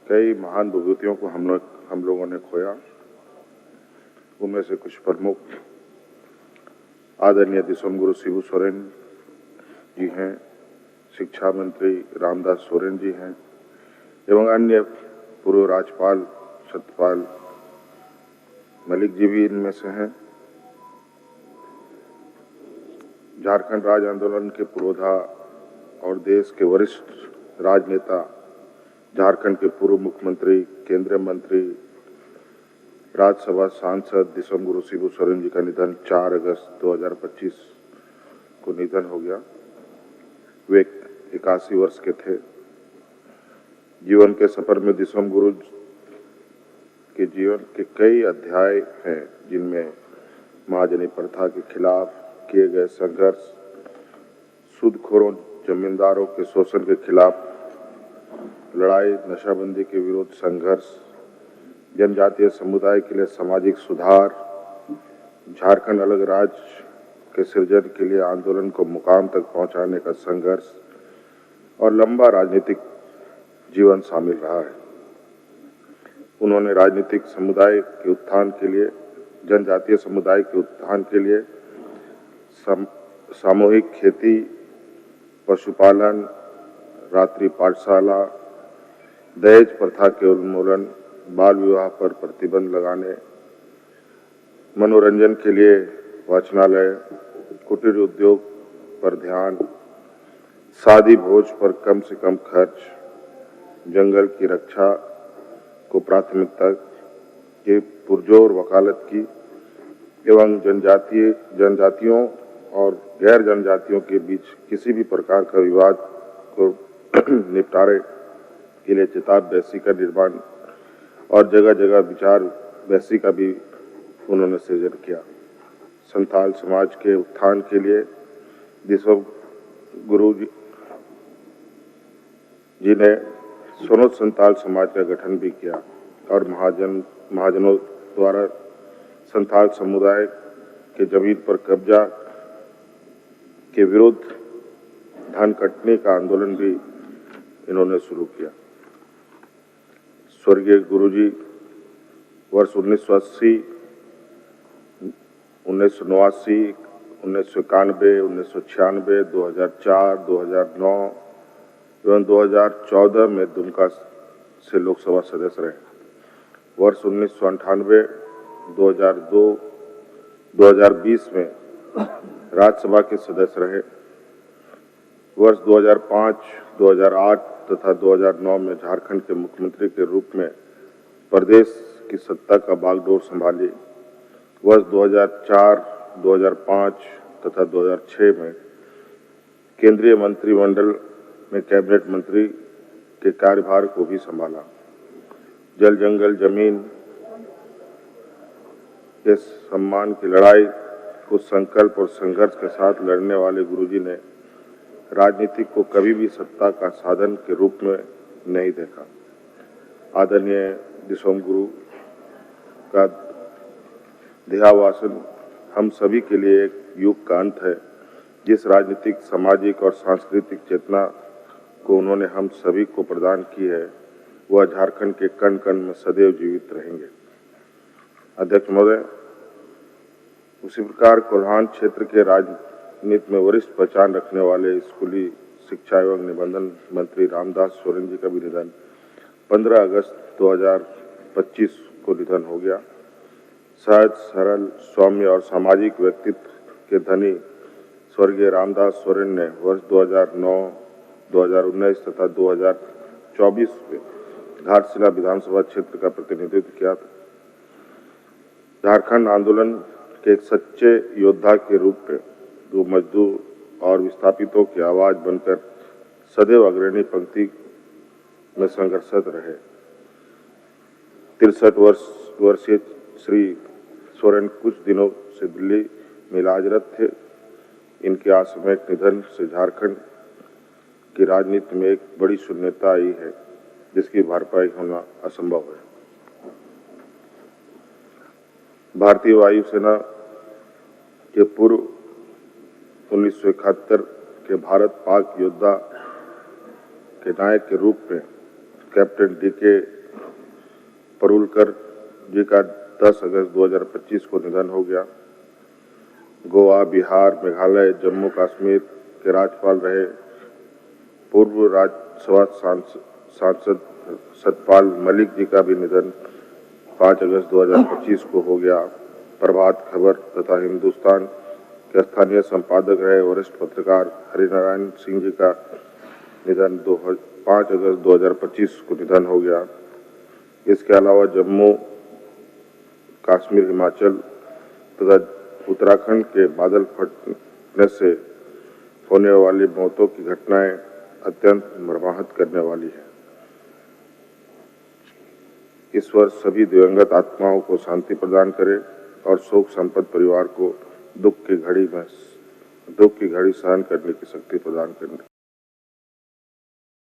कई महान विभूतियों को हम लोगों ने खोया। उनमें से कुछ प्रमुख आदरणीय दिसोमगुरु शिबू सोरेन जी हैं, शिक्षा मंत्री रामदास सोरेन जी हैं एवं अन्य पूर्व राज्यपाल सत्यपाल मलिक जी भी इनमें से हैं। झारखंड राज्य आंदोलन के पुरोधा और देश के वरिष्ठ राजनेता, झारखंड के पूर्व मुख्यमंत्री, केंद्रीय मंत्री, राज्यसभा सांसद दिसोमगुरु शिबू सोरेन जी का निधन 4 अगस्त 2025 को निधन हो गया। वे 81 वर्ष के थे। जीवन के सफर में दिसोमगुरु के जीवन के कई अध्याय हैं, जिनमें महाजनी प्रथा के खिलाफ किए गए संघर्ष, सूदखोरों जमींदारों के शोषण के खिलाफ लड़ाई, नशाबंदी के विरुद्ध संघर्ष, जनजातीय समुदाय के लिए सामाजिक सुधार, झारखंड अलग राज्य के सृजन के लिए आंदोलन को मुकाम तक पहुंचाने का संघर्ष और लंबा राजनीतिक जीवन शामिल रहा है। उन्होंने राजनीतिक समुदाय के उत्थान के लिए, जनजातीय समुदाय के उत्थान के लिए सामूहिक खेती, पशुपालन, रात्रि पाठशाला, दहेज प्रथा के उन्मूलन, बाल विवाह पर प्रतिबंध लगाने, मनोरंजन के लिए वाचनालय, कुटीर उद्योग पर ध्यान, शादी भोज पर कम से कम खर्च, जंगल की रक्षा को प्राथमिकता के पुरजोर वकालत की एवं जनजातियों और गैर जनजातियों के बीच किसी भी प्रकार का विवाद को निपटारे के लिए चिताब बैसी का निर्माण और जगह जगह विचार बैसी का भी उन्होंने सृजन किया। संथाल समाज के उत्थान के लिए दिसोमगुरु जी ने सोनोत संथाल समाज का गठन भी किया और महाजनों द्वारा संथाल समुदाय के जमीन पर कब्जा के विरुद्ध धन कटने का आंदोलन भी इन्होंने शुरू किया। स्वर्गीय गुरुजी वर्ष 1980, 1989, 1991, 1996, 2004, 2009 एवं 2014 में दुमका से लोकसभा सदस्य रहे। वर्ष 1998, 2002, 2020 में राज्यसभा के सदस्य रहे। वर्ष 2005, 2008 तथा 2009 में झारखंड के मुख्यमंत्री के रूप में प्रदेश की सत्ता का बागडोर संभाली। वर्ष 2004, 2005 तथा 2006 में केंद्रीय मंत्रिमंडल में कैबिनेट मंत्री के कार्यभार को भी संभाला। जल जंगल जमीन के सम्मान की लड़ाई को संकल्प और संघर्ष के साथ लड़ने वाले गुरुजी ने राजनीति को कभी भी सत्ता का साधन के रूप में नहीं देखा। आदरणीय दिसोमगुरु का देहावसान हम सभी के लिए एक युग का अंत है। जिस राजनीतिक, सामाजिक और सांस्कृतिक चेतना को उन्होंने हम सभी को प्रदान की है, वह झारखंड के कण कण में सदैव जीवित रहेंगे। अध्यक्ष महोदय, उसी प्रकार कोल्हान क्षेत्र के राजनीति में वरिष्ठ पहचान रखने वाले स्कूली शिक्षा एवं निबंधन मंत्री रामदास सोरेन जी का भी निधन 15 अगस्त 2025 को निधन हो गया। सहज, सरल, सौम्य और सामाजिक व्यक्तित्व के धनी स्वर्गीय रामदास सोरेन ने वर्ष 2009, 2019 तथा 2024 में घाटशिला विधानसभा क्षेत्र का प्रतिनिधित्व किया था। झारखंड आंदोलन के एक सच्चे योद्धा के रूप में दो मजदूर और विस्थापितों की आवाज बनकर सदैव अग्रणी पंक्ति में संघर्षरत रहे। 63 वर्षीय श्री सोरेन कुछ दिनों से दिल्ली में इलाजरत थे। इनके आकस्मिक निधन से झारखंड की राजनीति में एक बड़ी शून्यता आई है, जिसकी भरपाई होना असंभव है। भारतीय वायुसेना के पूर्व 1971 के भारत पाक योद्धा के नायक के रूप में कैप्टन डीके परुलकर जी का 10 अगस्त 2025 को निधन हो गया। गोवा, बिहार, मेघालय, जम्मू कश्मीर के राज्यपाल रहे पूर्व राज्यसभा सांसद सतपाल मलिक जी का भी निधन 5 अगस्त 2025 को हो गया। प्रभात खबर तथा हिंदुस्तान के स्थानीय संपादक रहे वरिष्ठ पत्रकार हरिनारायण सिंह जी का निधन 5 अगस्त 2025 को निधन हो गया। इसके अलावा जम्मू कश्मीर, हिमाचल तथा उत्तराखंड के बादल फटने से होने वाली मौतों की घटनाएं अत्यंत मर्माहत करने वाली है। ईश्वर सभी दिवंगत आत्माओं को शांति प्रदान करे और शोक संपन्न परिवार को दुख की घड़ी सहन करने की शक्ति प्रदान करने